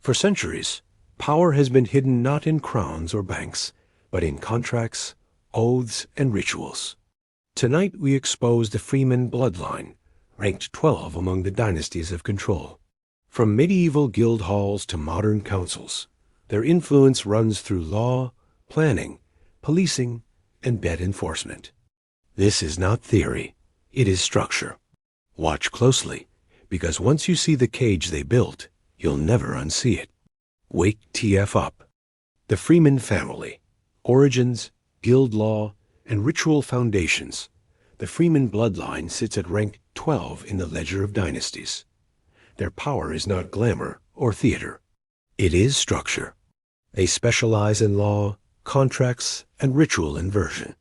For centuries, power has been hidden not in crowns or banks, but in contracts, oaths, and rituals. Tonight we expose the Freeman Bloodline, ranked 12 among the dynasties of control. From medieval guild halls to modern councils, their influence runs through law, planning, policing, and bed enforcement. This is not theory, it is structure. Watch closely, because once you see the cage they built, you'll never unsee it. Wake TF up. The Freeman family, origins, guild law, and ritual foundations. The Freeman bloodline sits at rank 12 in the ledger of dynasties. Their power is not glamour or theater. It is structure. They specialize in law, contracts, and ritual inversion.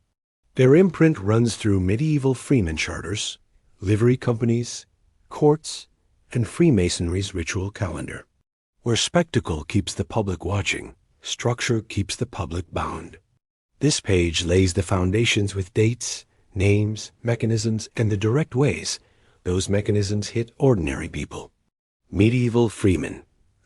Their imprint runs through medieval freeman charters, livery companies, courts, and Freemasonry's ritual calendar. Where spectacle keeps the public watching, structure keeps the public bound. This page lays the foundations with dates, names, mechanisms, and the direct ways those mechanisms hit ordinary people. Medieval freemen,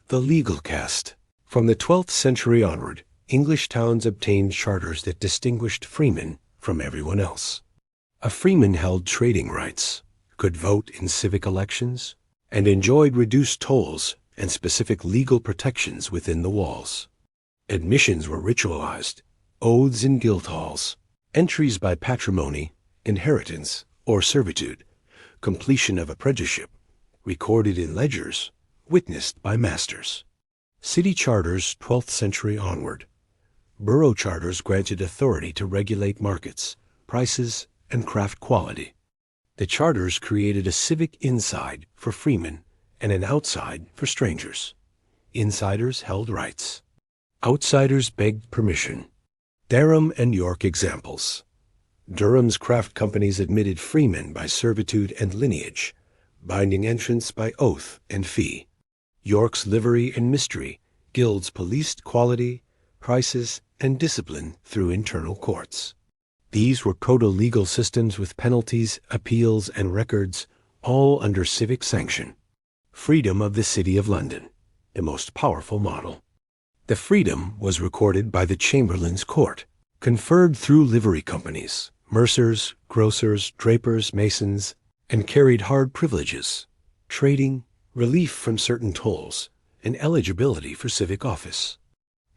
the legal caste. From the 12th century onward, English towns obtained charters that distinguished freemen from everyone else. A freeman held trading rights, could vote in civic elections, and enjoyed reduced tolls and specific legal protections within the walls. Admissions were ritualized, oaths in guild halls, entries by patrimony, inheritance, or servitude, completion of apprenticeship, recorded in ledgers, witnessed by masters. City charters 12th century onward. Borough charters granted authority to regulate markets, prices, and craft quality. The charters created a civic inside for freemen and an outside for strangers. Insiders held rights. Outsiders begged permission. Durham and York examples. Durham's craft companies admitted freemen by servitude and lineage, binding entrance by oath and fee. York's livery and mystery guilds policed quality, prices, and discipline through internal courts. These were proto-legal systems with penalties, appeals, and records, all under civic sanction. Freedom of the City of London, the most powerful model. The freedom was recorded by the Chamberlain's Court, conferred through livery companies, mercers, grocers, drapers, masons, and carried hard privileges, trading, relief from certain tolls, and eligibility for civic office.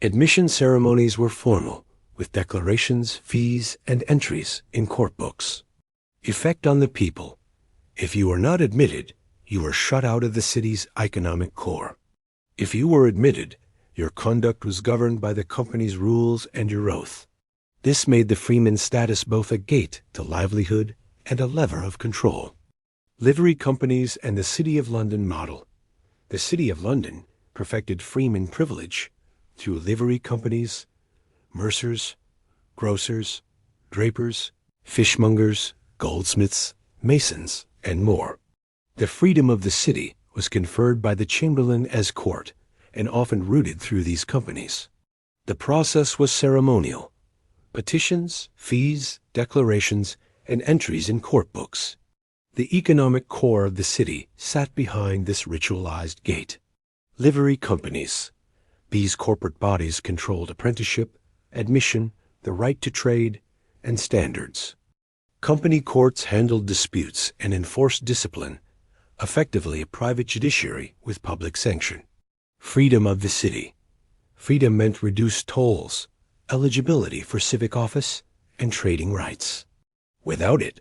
Admission ceremonies were formal, with declarations, fees, and entries in court books. Effect on the people. If you were not admitted, you were shut out of the city's economic core. If you were admitted, your conduct was governed by the company's rules and your oath. This made the freeman status both a gate to livelihood and a lever of control. Livery companies and the City of London model. The City of London perfected freeman privilege through livery companies, mercers, grocers, drapers, fishmongers, goldsmiths, masons, and more. The freedom of the city was conferred by the Chamberlain as court and often rooted through these companies. The process was ceremonial. Petitions, fees, declarations, and entries in court books. The economic core of the city sat behind this ritualized gate. Livery companies. These corporate bodies controlled apprenticeship, admission, the right to trade, and standards. Company courts handled disputes and enforced discipline, effectively a private judiciary with public sanction. Freedom of the city. Freedom meant reduced tolls, eligibility for civic office, and trading rights. Without it,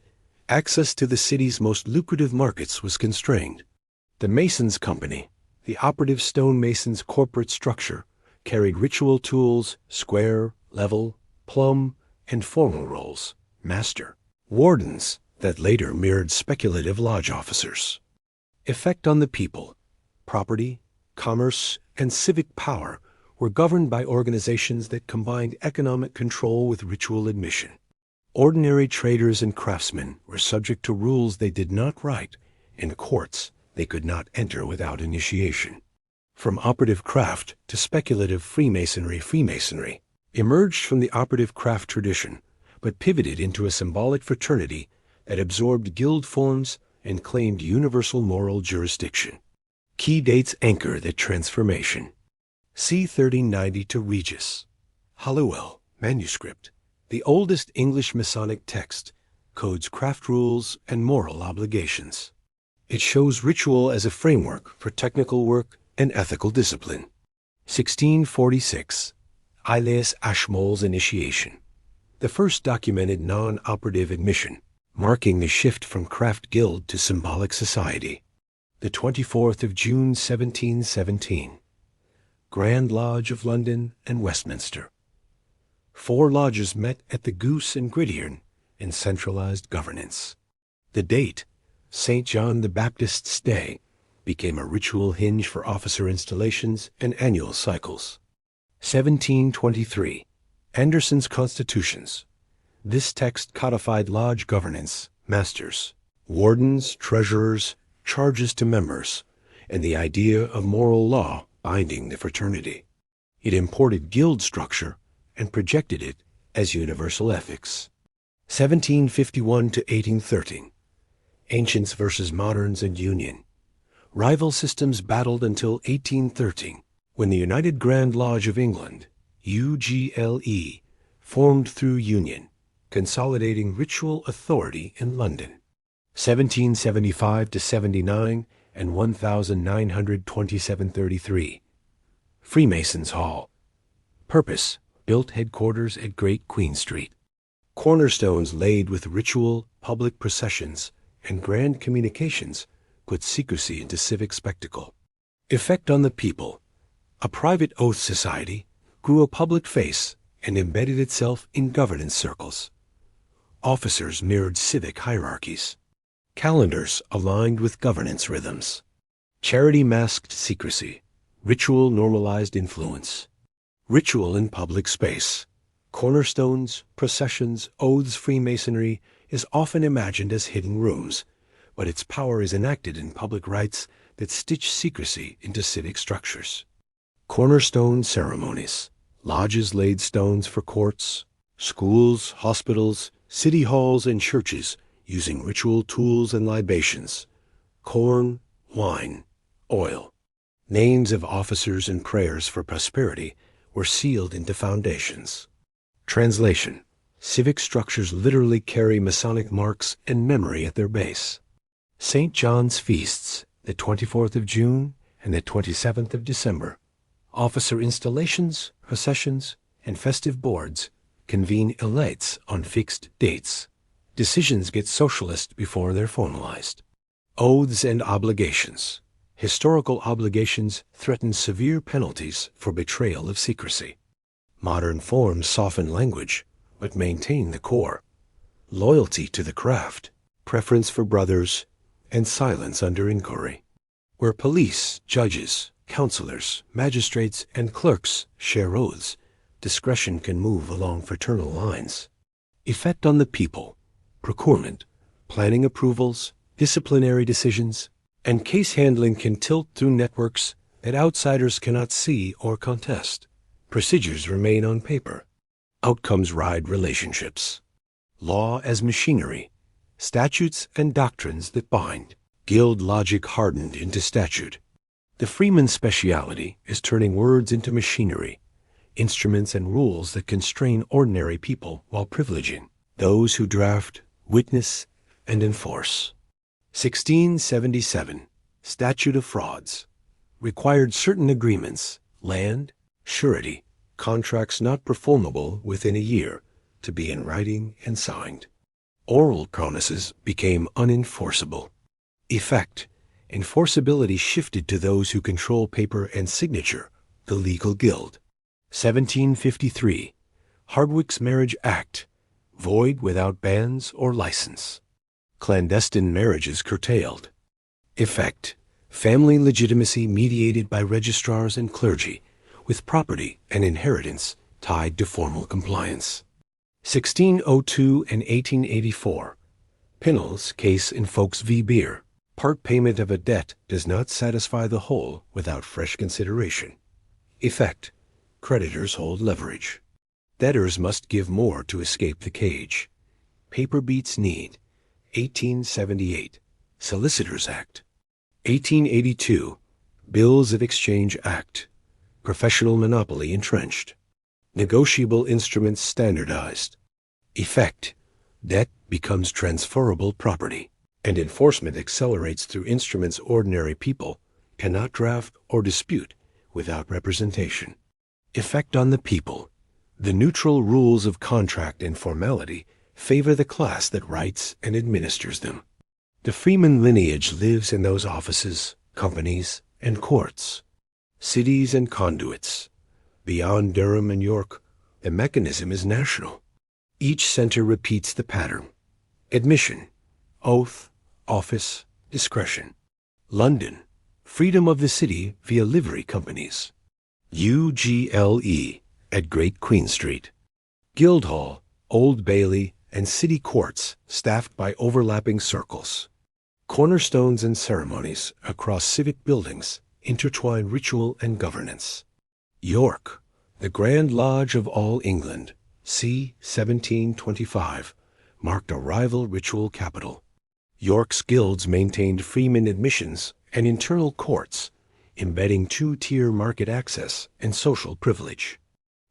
access to the city's most lucrative markets was constrained. The Masons' Company, the operative stonemasons' corporate structure, carried ritual tools, square, level, plumb, and formal roles, master, wardens that later mirrored speculative lodge officers. Effect on the people. Property, commerce, and civic power were governed by organizations that combined economic control with ritual admission. Ordinary traders and craftsmen were subject to rules they did not write, and courts they could not enter without initiation. From operative craft to speculative Freemasonry emerged from the operative craft tradition, but pivoted into a symbolic fraternity that absorbed guild forms and claimed universal moral jurisdiction. Key dates anchor that transformation. C. 1390 to Regis. Halliwell, manuscript. The oldest English Masonic text codes craft rules and moral obligations. It shows ritual as a framework for technical work and ethical discipline. 1646. Elias Ashmole's initiation. The first documented non-operative admission, marking the shift from craft guild to symbolic society. The 24th of June, 1717. Grand Lodge of London and Westminster. 4 lodges met at the Goose and Gridiron in centralized governance. The date, St. John the Baptist's Day, became a ritual hinge for officer installations and annual cycles. 1723. Anderson's Constitutions. This text codified lodge governance, masters, wardens, treasurers, charges to members, and the idea of moral law binding the fraternity. It imported guild structure and projected it as universal ethics. 1751 to 1813. Ancients versus moderns and union. Rival systems battled until 1813, when the United Grand Lodge of England, UGLE, formed through union, consolidating ritual authority in London. 1775 to 79 and 1927-33. Freemasons' Hall. Purpose: built headquarters at Great Queen Street. Cornerstones laid with ritual, public processions, and grand communications put secrecy into civic spectacle. Effect on the people. A private oath society grew a public face and embedded itself in governance circles. Officers mirrored civic hierarchies. Calendars aligned with governance rhythms. Charity masked secrecy. Ritual normalized influence. Ritual in public space. Cornerstones, processions, oaths. Freemasonry is often imagined as hidden rooms, but its power is enacted in public rites that stitch secrecy into civic structures. Cornerstone ceremonies. Lodges laid stones for courts, schools, hospitals, city halls, and churches, using ritual tools and libations. Corn, wine, oil. Names of officers and prayers for prosperity were sealed into foundations. Translation. Civic structures literally carry Masonic marks and memory at their base. St. John's feasts, the 24th of June and the 27th of December. Officer installations, processions, and festive boards convene elites on fixed dates. Decisions get socialist before they're formalized. Oaths and obligations. Historical obligations threaten severe penalties for betrayal of secrecy. Modern forms soften language, but maintain the core. Loyalty to the craft, preference for brothers, and silence under inquiry. Where police, judges, counselors, magistrates, and clerks share oaths, discretion can move along fraternal lines. Effect on the people. Procurement, planning approvals, disciplinary decisions, and case handling can tilt through networks that outsiders cannot see or contest. Procedures remain on paper. Outcomes ride relationships. Law as machinery. Statutes and doctrines that bind. Guild logic hardened into statute. The Freeman speciality is turning words into machinery, instruments and rules that constrain ordinary people while privileging those who draft, witness, and enforce. 1677. Statute of Frauds. Required certain agreements, land, surety, contracts not performable within a year, to be in writing and signed. Oral promises became unenforceable. Effect. Enforceability shifted to those who control paper and signature, the legal guild. 1753. Hardwicke's Marriage Act. Void without banns or license. Clandestine marriages curtailed. Effect. Family legitimacy mediated by registrars and clergy, with property and inheritance tied to formal compliance. 1602 and 1884. Pinnell's case in Folks v. Beer. Part payment of a debt does not satisfy the whole without fresh consideration. Effect. Creditors hold leverage. Debtors must give more to escape the cage. Paper beats need. 1878. Solicitors Act. 1882. Bills of Exchange Act. Professional monopoly entrenched. Negotiable instruments standardized. Effect: debt becomes transferable property, and enforcement accelerates through instruments ordinary people cannot draft or dispute without representation. Effect on the people: the neutral rules of contract and formality favor the class that writes and administers them. The freeman lineage lives in those offices, companies, and courts, cities and conduits. Beyond Durham and York, the mechanism is national. Each center repeats the pattern: admission, oath, office, discretion. London, freedom of the city via livery companies. UGLE at Great Queen Street. Guildhall, Old Bailey, and city courts staffed by overlapping circles. Cornerstones and ceremonies across civic buildings intertwine ritual and governance. York, the Grand Lodge of all England, c. 1725, marked a rival ritual capital. York's guilds maintained freeman admissions and internal courts, embedding two-tier market access and social privilege.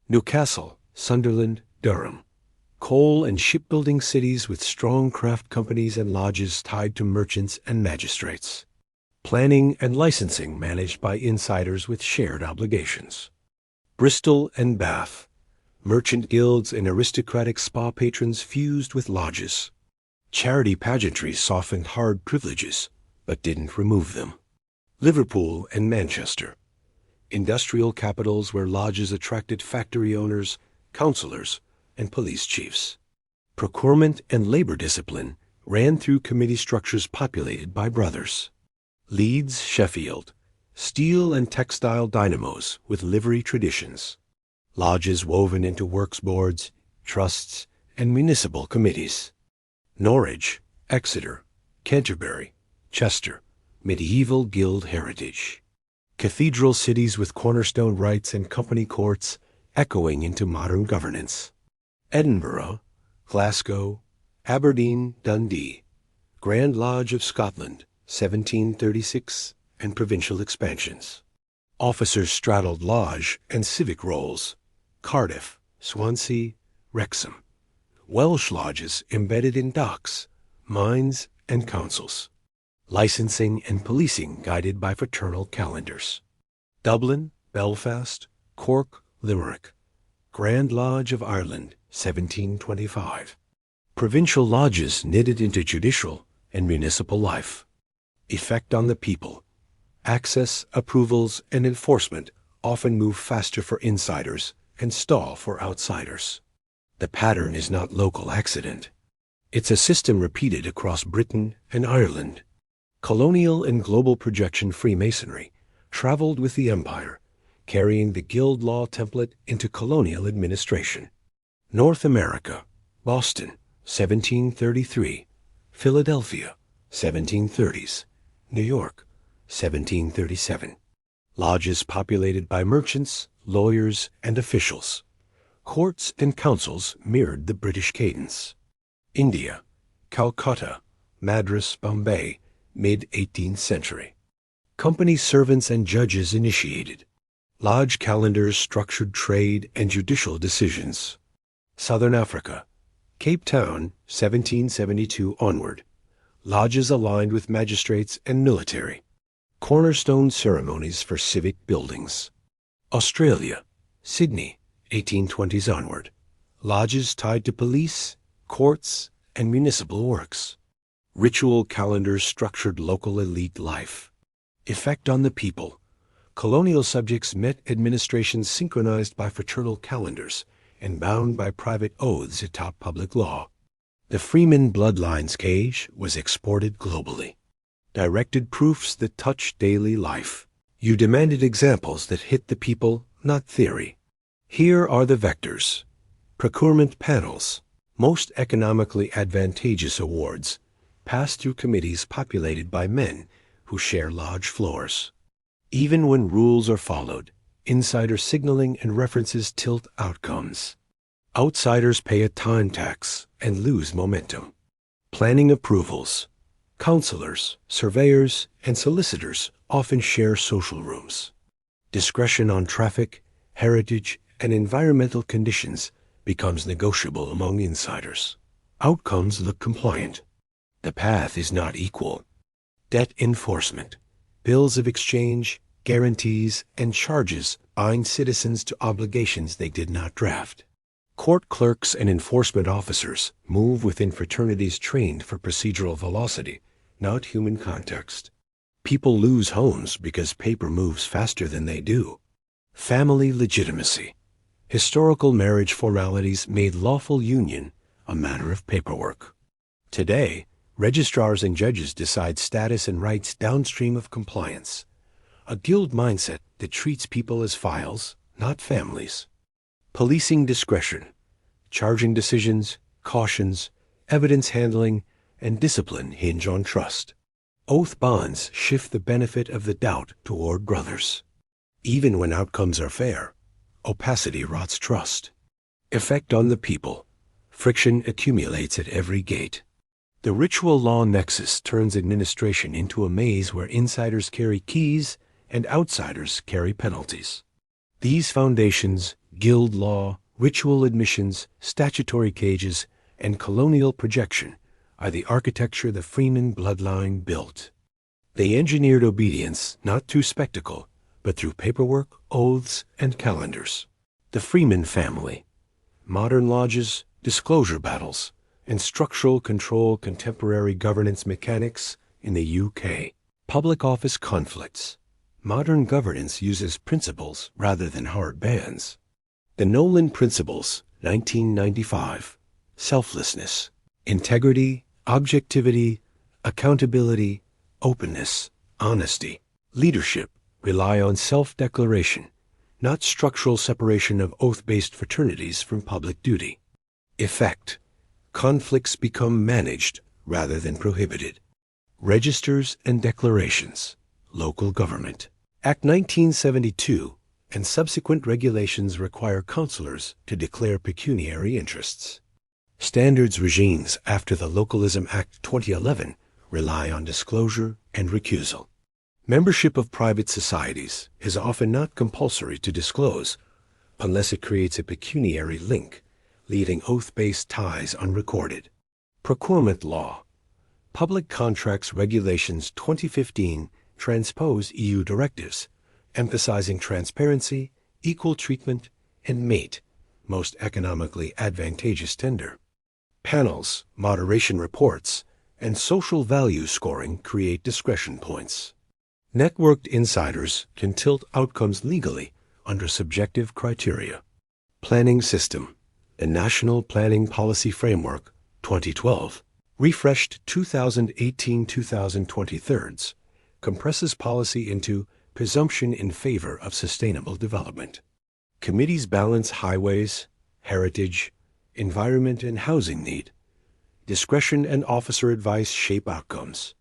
Newcastle, Sunderland, Durham. Coal and shipbuilding cities with strong craft companies and lodges tied to merchants and magistrates. Planning and licensing managed by insiders with shared obligations. Bristol and Bath. Merchant guilds and aristocratic spa patrons fused with lodges. Charity pageantry softened hard privileges, but didn't remove them. Liverpool and Manchester. Industrial capitals where lodges attracted factory owners, councillors, and police chiefs. Procurement and labor discipline ran through committee structures populated by brothers. Leeds, Sheffield. Steel and textile dynamos with livery traditions. Lodges woven into works boards, trusts, and municipal committees. Norwich, Exeter, Canterbury, Chester. Medieval guild heritage. Cathedral cities with cornerstone rights and company courts echoing into modern governance. Edinburgh, Glasgow, Aberdeen, Dundee. Grand Lodge of Scotland, 1736, and provincial expansions. Officers straddled lodge and civic roles. Cardiff, Swansea, Wrexham. Welsh lodges embedded in docks, mines, and councils. Licensing and policing guided by fraternal calendars. Dublin, Belfast, Cork, Limerick. Grand Lodge of Ireland, 1725. Provincial lodges knitted into judicial and municipal life. Effect on the people. Access, approvals, and enforcement often move faster for insiders and stall for outsiders. The pattern is not local accident. It's a system repeated across Britain and Ireland. Colonial and global projection Freemasonry traveled with the empire, carrying the guild law template into colonial administration. North America, Boston, 1733, Philadelphia, 1730s, New York, 1737. Lodges populated by merchants, lawyers, and officials. Courts and councils mirrored the British cadence. India, Calcutta, Madras, Bombay, mid-18th century. Company servants and judges initiated. Lodge calendars structured trade and judicial decisions. Southern Africa, Cape Town, 1772 onward. Lodges aligned with magistrates and military. Cornerstone ceremonies for civic buildings. Australia, Sydney, 1820s onward. Lodges tied to police, courts, and municipal works. Ritual calendars structured local elite life. Effect on the people. Colonial subjects met administrations synchronized by fraternal calendars and bound by private oaths atop public law. The Freeman Bloodline's cage was exported globally. Directed proofs that touched daily life. You demanded examples that hit the people, not theory. Here are the vectors. Procurement panels. Most economically advantageous awards pass through committees populated by men who share lodge floors. Even when rules are followed, insider signaling and references tilt outcomes. Outsiders pay a time tax and lose momentum. Planning approvals. Counselors, surveyors, and solicitors often share social rooms. Discretion on traffic, heritage, and environmental conditions becomes negotiable among insiders. Outcomes look compliant. The path is not equal. Debt enforcement, bills of exchange, guarantees, and charges bind citizens to obligations they did not draft. Court clerks and enforcement officers move within fraternities trained for procedural velocity, not human context. People lose homes because paper moves faster than they do. Family legitimacy. Historical marriage formalities made lawful union a matter of paperwork. Today, registrars and judges decide status and rights downstream of compliance. A guild mindset that treats people as files, not families. Policing discretion. Charging decisions, cautions, evidence handling, and discipline hinge on trust. Oath bonds shift the benefit of the doubt toward brothers. Even when outcomes are fair, opacity rots trust. Effect on the people. Friction accumulates at every gate. The ritual law nexus turns administration into a maze where insiders carry keys and outsiders carry penalties. These foundations, guild law, ritual admissions, statutory cages, and colonial projection are the architecture the Freeman Bloodline built. They engineered obedience not through spectacle, but through paperwork, oaths, and calendars. The Freeman family. Modern lodges, disclosure battles, and structural control contemporary governance mechanics in the UK. Public office conflicts. Modern governance uses principles rather than hard bands. The Nolan Principles, 1995. Selflessness, integrity, objectivity, accountability, openness, honesty. Leadership rely on self-declaration, not structural separation of oath-based fraternities from public duty. Effect. Conflicts become managed rather than prohibited. Registers and declarations. Local government. Act 1972 and subsequent regulations require councillors to declare pecuniary interests. Standards regimes after the Localism Act 2011 rely on disclosure and recusal. Membership of private societies is often not compulsory to disclose unless it creates a pecuniary link, leaving oath-based ties unrecorded. Procurement law. Public Contracts Regulations 2015 transpose EU directives, emphasizing transparency, equal treatment, and MATE, most economically advantageous tender. Panels, moderation reports, and social value scoring create discretion points. Networked insiders can tilt outcomes legally under subjective criteria. Planning system. The National Planning Policy Framework, 2012, refreshed 2018-2023, compresses policy into presumption in favor of sustainable development. Committees balance highways, heritage, environment, and housing need. Discretion and officer advice shape outcomes.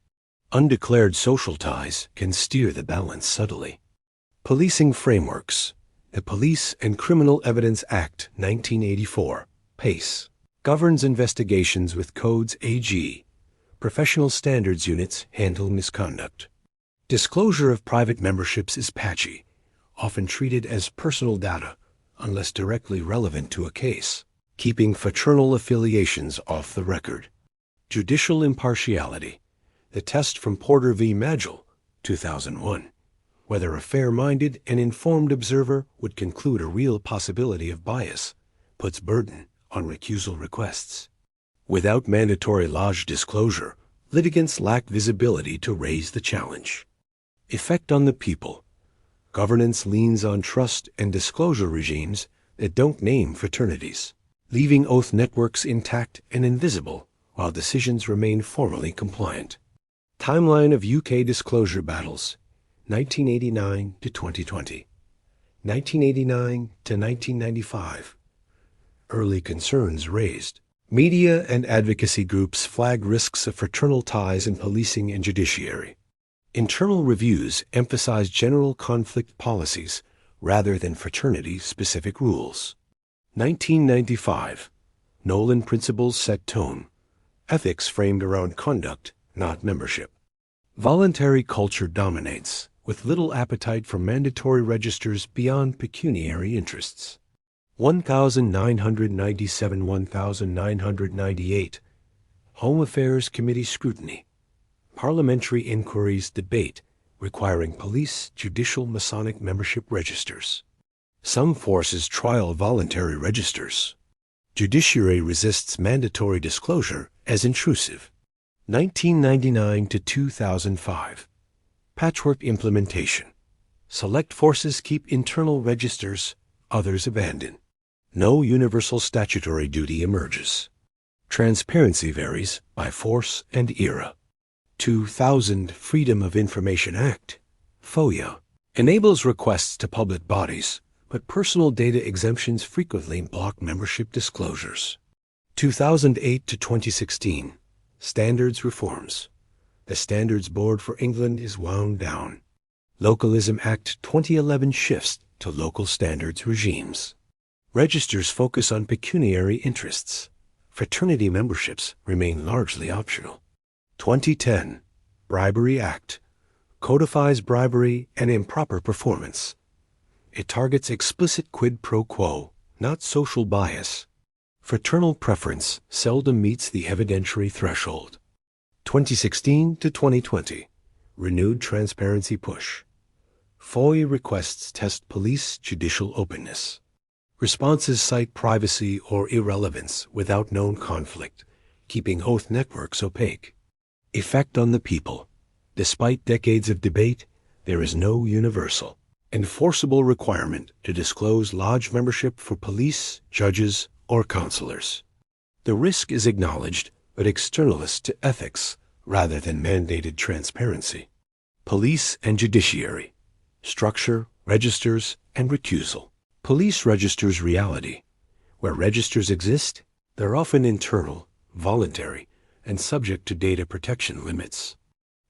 Undeclared social ties can steer the balance subtly. Policing frameworks. The Police and Criminal Evidence Act 1984, PACE, governs investigations with codes AG. Professional standards units handle misconduct. Disclosure of private memberships is patchy, often treated as personal data unless directly relevant to a case, keeping fraternal affiliations off the record. Judicial impartiality. The test from Porter v. Magel, 2001. Whether a fair-minded and informed observer would conclude a real possibility of bias, puts burden on recusal requests. Without mandatory lodge disclosure, litigants lack visibility to raise the challenge. Effect on the people. Governance leans on trust and disclosure regimes that don't name fraternities, leaving oath networks intact and invisible while decisions remain formally compliant. Timeline of UK disclosure battles, 1989 to 2020. 1989 to 1995. Early concerns raised. Media and advocacy groups flag risks of fraternal ties in policing and judiciary. Internal reviews emphasize general conflict policies rather than fraternity-specific rules. 1995. Nolan Principles set tone. Ethics framed around conduct, not membership. Voluntary culture dominates, with little appetite for mandatory registers beyond pecuniary interests. 1997-1998. Home Affairs Committee scrutiny. Parliamentary inquiries debate requiring police judicial Masonic membership registers. Some forces trial voluntary registers. Judiciary resists mandatory disclosure as intrusive. 1999 to 2005. Patchwork implementation. Select forces keep internal registers, others abandon. No universal statutory duty emerges. Transparency varies by force and era. 2000 Freedom of Information Act, FOIA, enables requests to public bodies, but personal data exemptions frequently block membership disclosures. 2008 to 2016. Standards reforms. The Standards Board for England is wound down. Localism Act 2011 shifts to local standards regimes. Registers focus on pecuniary interests. Fraternity memberships remain largely optional. 2010 Bribery Act codifies bribery and improper performance. It targets explicit quid pro quo, not social bias. Fraternal preference seldom meets the evidentiary threshold. 2016 to 2020. Renewed transparency push. FOIA requests test police judicial openness. Responses cite privacy or irrelevance without known conflict, keeping oath networks opaque. Effect on the people. Despite decades of debate, there is no universal, enforceable requirement to disclose lodge membership for police, judges, or counselors. The risk is acknowledged, but externalist to ethics rather than mandated transparency. Police and judiciary. Structure, registers, and recusal. Police registers reality. Where registers exist, they're often internal, voluntary, and subject to data protection limits.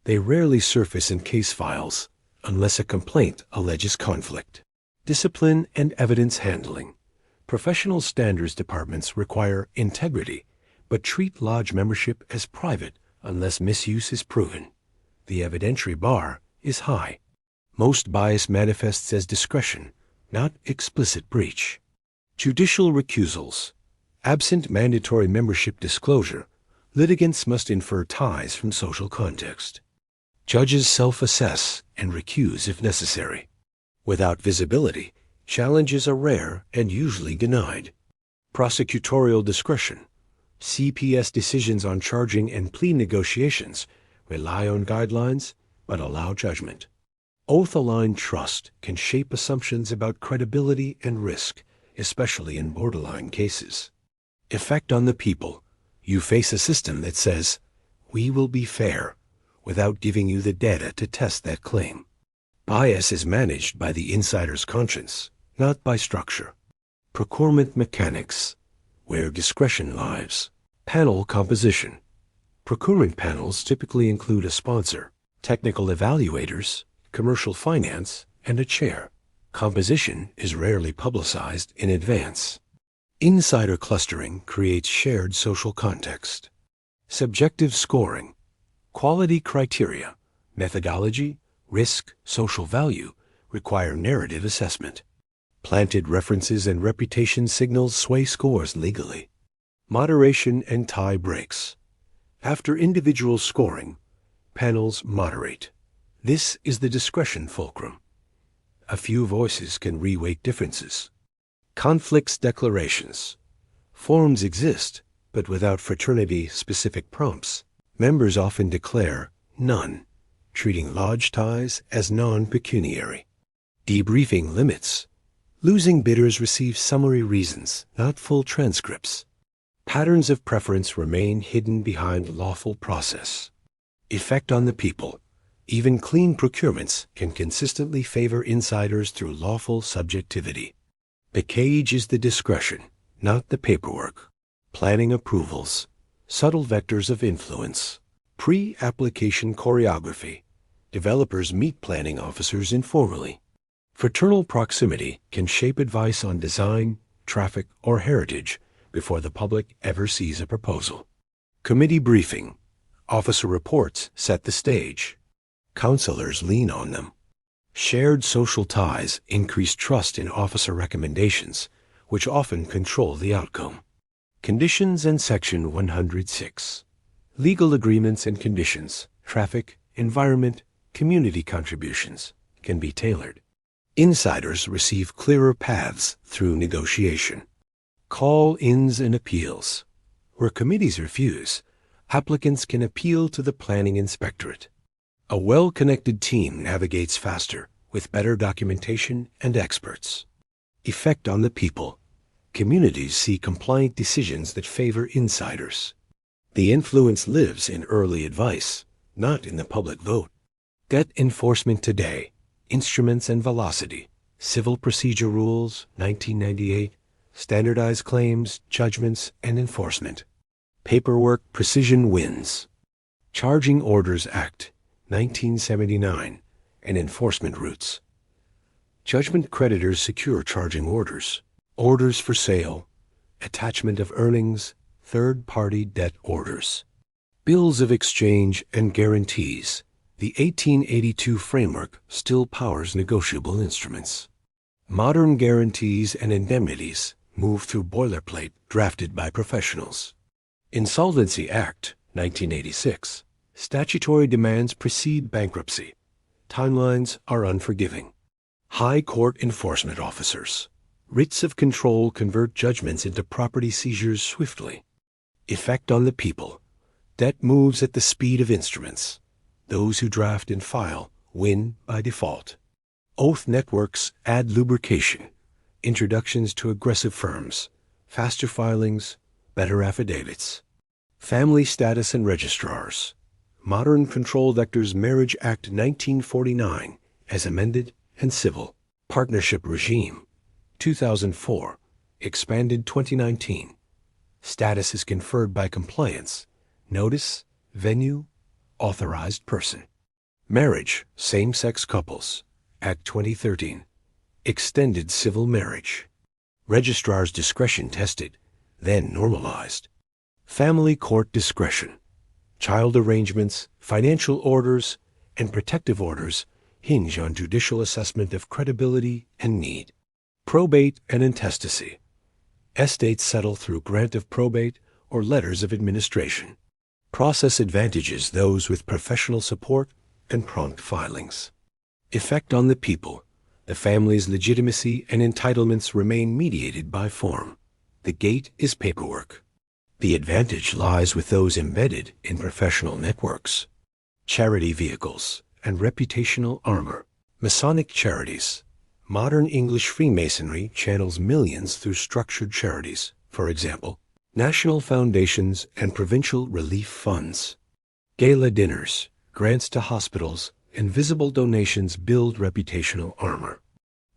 They rarely surface in case files unless a complaint alleges conflict. Discipline and evidence handling. Professional standards departments require integrity, but treat lodge membership as private unless misuse is proven. The evidentiary bar is high. Most bias manifests as discretion, not explicit breach. Judicial recusals. Absent mandatory membership disclosure, litigants must infer ties from social context. Judges self-assess and recuse if necessary. Without visibility, challenges are rare and usually denied. Prosecutorial discretion. CPS decisions on charging and plea negotiations rely on guidelines but allow judgment. Oath-aligned trust can shape assumptions about credibility and risk, especially in borderline cases. Effect on the people. You face a system that says, "We will be fair," without giving you the data to test that claim. Bias is managed by the insider's conscience, not by structure. Procurement mechanics, where discretion lies. Panel composition. Procurement panels typically include a sponsor, technical evaluators, commercial finance, and a chair. Composition is rarely publicized in advance. Insider clustering creates shared social context. Subjective scoring. Quality criteria, methodology, risk, social value require narrative assessment. Planted references and reputation signals sway scores legally. Moderation and tie breaks. After individual scoring, panels moderate. This is the discretion fulcrum. A few voices can reweight differences. Conflicts declarations. Forms exist, but without fraternity-specific prompts. Members often declare none, treating lodge ties as non-pecuniary. Debriefing limits. Losing bidders receive summary reasons, not full transcripts. Patterns of preference remain hidden behind lawful process. Effect on the people. Even clean procurements can consistently favor insiders through lawful subjectivity. The cage is the discretion, not the paperwork. Planning approvals. Subtle vectors of influence. Pre-application choreography. Developers meet planning officers informally. Fraternal proximity can shape advice on design, traffic, or heritage before the public ever sees a proposal. Committee briefing. Officer reports set the stage. Counselors lean on them. Shared social ties increase trust in officer recommendations, which often control the outcome. Conditions and Section 106. Legal agreements and conditions, traffic, environment, community contributions can be tailored. Insiders receive clearer paths through negotiation. Call-ins and appeals. Where committees refuse, applicants can appeal to the planning inspectorate. A well-connected team navigates faster with better documentation and experts. Effect on the people. Communities see compliant decisions that favor insiders. The influence lives in early advice, not in the public vote. Debt enforcement today. Instruments and velocity. Civil procedure rules, 1998. Standardized claims, judgments, and enforcement. Paperwork precision wins. Charging Orders Act, 1979, and enforcement routes. Judgment creditors secure charging orders. Orders for sale. Attachment of earnings. Third-party debt orders. Bills of exchange and guarantees. The 1882 framework still powers negotiable instruments. Modern guarantees and indemnities move through boilerplate drafted by professionals. Insolvency Act, 1986. Statutory demands precede bankruptcy. Timelines are unforgiving. High Court enforcement officers. Writs of control convert judgments into property seizures swiftly. Effect on the people. Debt moves at the speed of instruments. Those who draft and file win by default. Oath networks add lubrication. Introductions to aggressive firms. Faster filings, better affidavits. Family status and registrars. Modern Control Vectors Marriage Act 1949, as amended, and Civil Partnership Regime, 2004, expanded 2019. Status is conferred by compliance, notice, venue, authorized person. Marriage, same-sex couples, Act 2013, extended civil marriage. Registrar's discretion tested, then normalized. Family court discretion. Child arrangements, financial orders, and protective orders hinge on judicial assessment of credibility and need. Probate and intestacy. Estates settle through grant of probate or letters of administration. Process advantages those with professional support and prompt filings. Effect on the people. The family's legitimacy and entitlements remain mediated by form. The gate is paperwork. The advantage lies with those embedded in professional networks. Charity vehicles and reputational armor. Masonic charities. Modern English Freemasonry channels millions through structured charities, for example, national foundations and provincial relief funds. Gala dinners, grants to hospitals, and visible donations build reputational armor.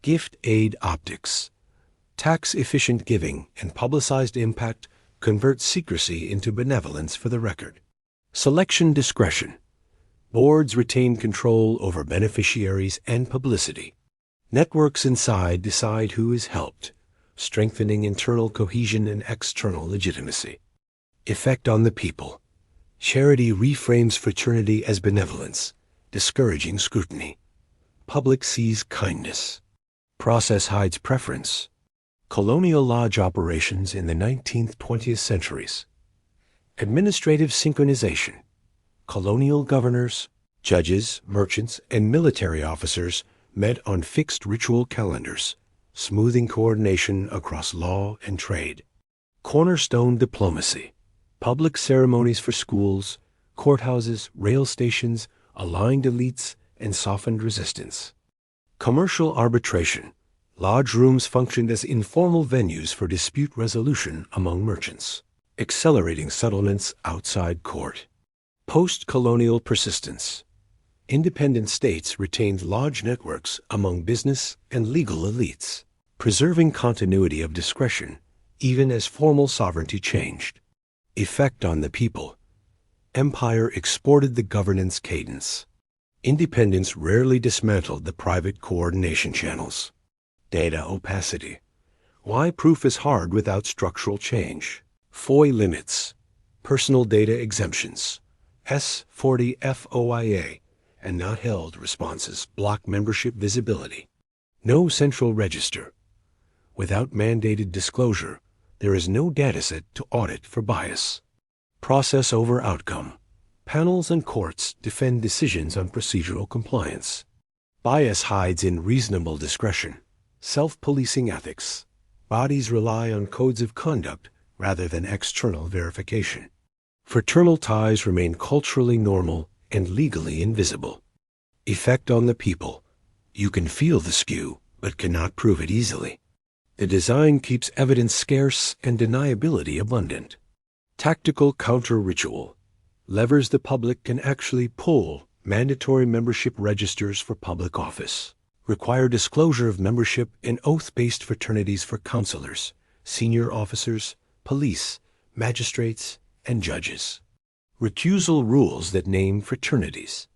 Gift aid optics. Tax-efficient giving and publicized impact convert secrecy into benevolence for the record. Selection discretion. Boards retain control over beneficiaries and publicity. Networks inside decide who is helped, strengthening internal cohesion and external legitimacy. Effect on the people. Charity reframes fraternity as benevolence, discouraging scrutiny. Public sees kindness. Process hides preference. Colonial lodge operations in the 19th-20th centuries. Administrative synchronization. Colonial governors, judges, merchants, and military officers met on fixed ritual calendars, smoothing coordination across law and trade. Cornerstone diplomacy. Public ceremonies for schools, courthouses, rail stations aligned elites and softened resistance. Commercial arbitration. Lodge rooms functioned as informal venues for dispute resolution among merchants, accelerating settlements outside court. Post-colonial persistence. Independent states retained lodge networks among business and legal elites, preserving continuity of discretion even as formal sovereignty changed. Effect on the people. Empire exported the governance cadence. Independence rarely dismantled the private coordination channels. Data opacity. Why proof is hard without structural change. FOI limits. Personal data exemptions. S40 FOIA and not held responses block membership visibility. No central register. Without mandated disclosure, there is no dataset to audit for bias. Process over outcome. Panels and courts defend decisions on procedural compliance. Bias hides in reasonable discretion. Self-policing ethics. Bodies rely on codes of conduct rather than external verification. Fraternal ties remain culturally normal and legally invisible. Effect on the people. You can feel the skew, but cannot prove it easily. The design keeps evidence scarce and deniability abundant. Tactical counter-ritual. Levers the public can actually pull. Mandatory membership registers for public office. Require disclosure of membership in oath-based fraternities for counselors, senior officers, police, magistrates, and judges. Recusal rules that name fraternities.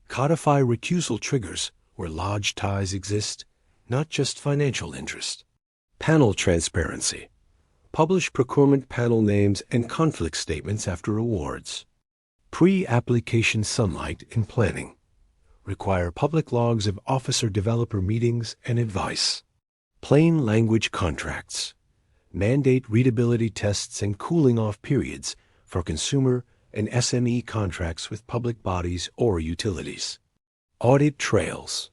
Codify recusal triggers where lodge ties exist, not just financial interest. Panel transparency. Publish procurement panel names and conflict statements after awards. Pre-application sunlight in planning. Require public logs of officer-developer meetings and advice. Plain language contracts. Mandate readability tests and cooling-off periods for consumer and SME contracts with public bodies or utilities. Audit trails.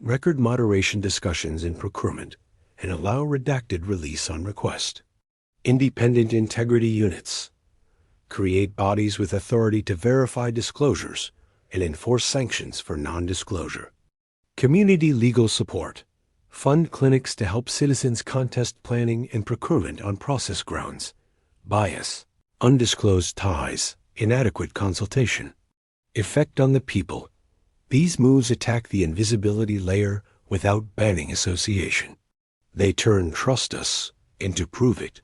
Record moderation discussions in procurement and allow redacted release on request. Independent integrity units. Create bodies with authority to verify disclosures and enforce sanctions for non-disclosure. Community legal support. Fund clinics to help citizens contest planning and procurement on process grounds. Bias. Undisclosed ties. Inadequate consultation. Effect on the people. These moves attack the invisibility layer without banning association. They turn trust us into prove it.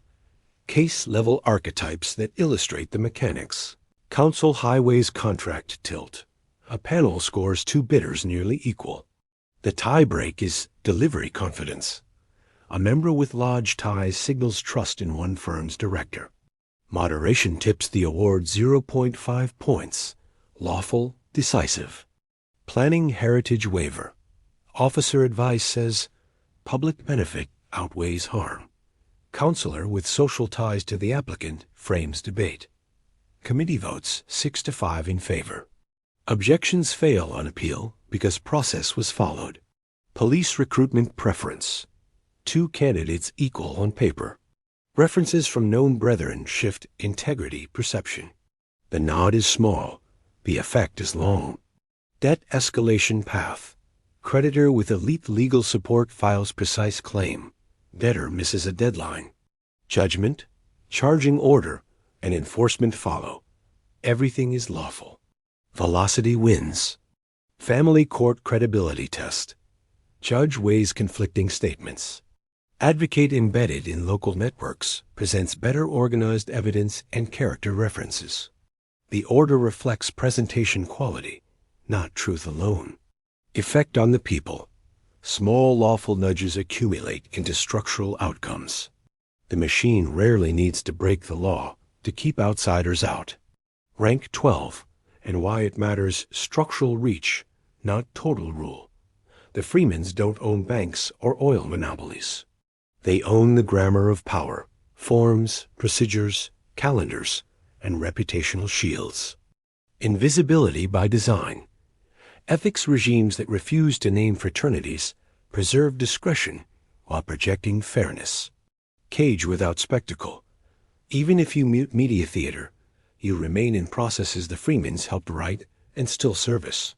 Case-level archetypes that illustrate the mechanics. Council highways contract tilt. A panel scores two bidders nearly equal. The tie-break is delivery confidence. A member with lodge ties signals trust in one firm's director. Moderation tips the award 0.5 points. Lawful, decisive. Planning heritage waiver. Officer advice says public benefit outweighs harm. Counselor with social ties to the applicant frames debate. Committee votes 6-5 in favor. Objections fail on appeal because process was followed. Police recruitment preference. Two candidates equal on paper. References from known brethren shift integrity perception. The nod is small. The effect is long. Debt escalation path. Creditor with elite legal support files precise claim. Debtor misses a deadline. Judgment, charging order, and enforcement follow. Everything is lawful. Velocity wins. Family court credibility test. Judge weighs conflicting statements. Advocate embedded in local networks presents better organized evidence and character references. The order reflects presentation quality, not truth alone. Effect on the people. Small lawful nudges accumulate into structural outcomes. The machine rarely needs to break the law to keep outsiders out. Rank 12, and why it matters structural reach, not total rule. The Freemans don't own banks or oil monopolies. They own the grammar of power, forms, procedures, calendars, and reputational shields. Invisibility by design. Ethics regimes that refuse to name fraternities preserve discretion while projecting fairness. Cage without spectacle. Even if you mute media theater, you remain in processes the Freemans helped write and still service.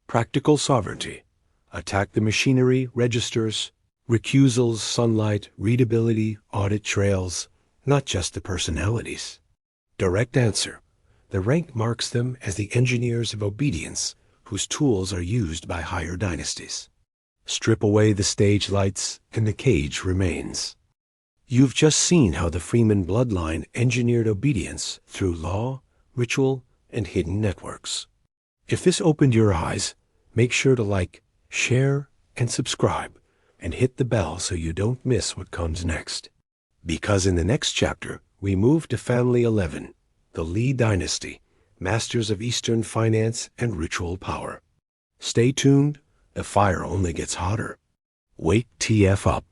Practical sovereignty. Attack the machinery, registers, recusals, sunlight, readability, audit trails, not just the personalities. Direct answer. The rank marks them as the engineers of obedience whose tools are used by higher dynasties. Strip away the stage lights and the cage remains. You've just seen how the Freeman Bloodline engineered obedience through law, ritual, and hidden networks. If this opened your eyes, make sure to like, share, and subscribe, and hit the bell so you don't miss what comes next. Because in the next chapter, we move to Family 11, the Lee Dynasty, masters of Eastern finance and ritual power. Stay tuned, the fire only gets hotter. Wake TF up.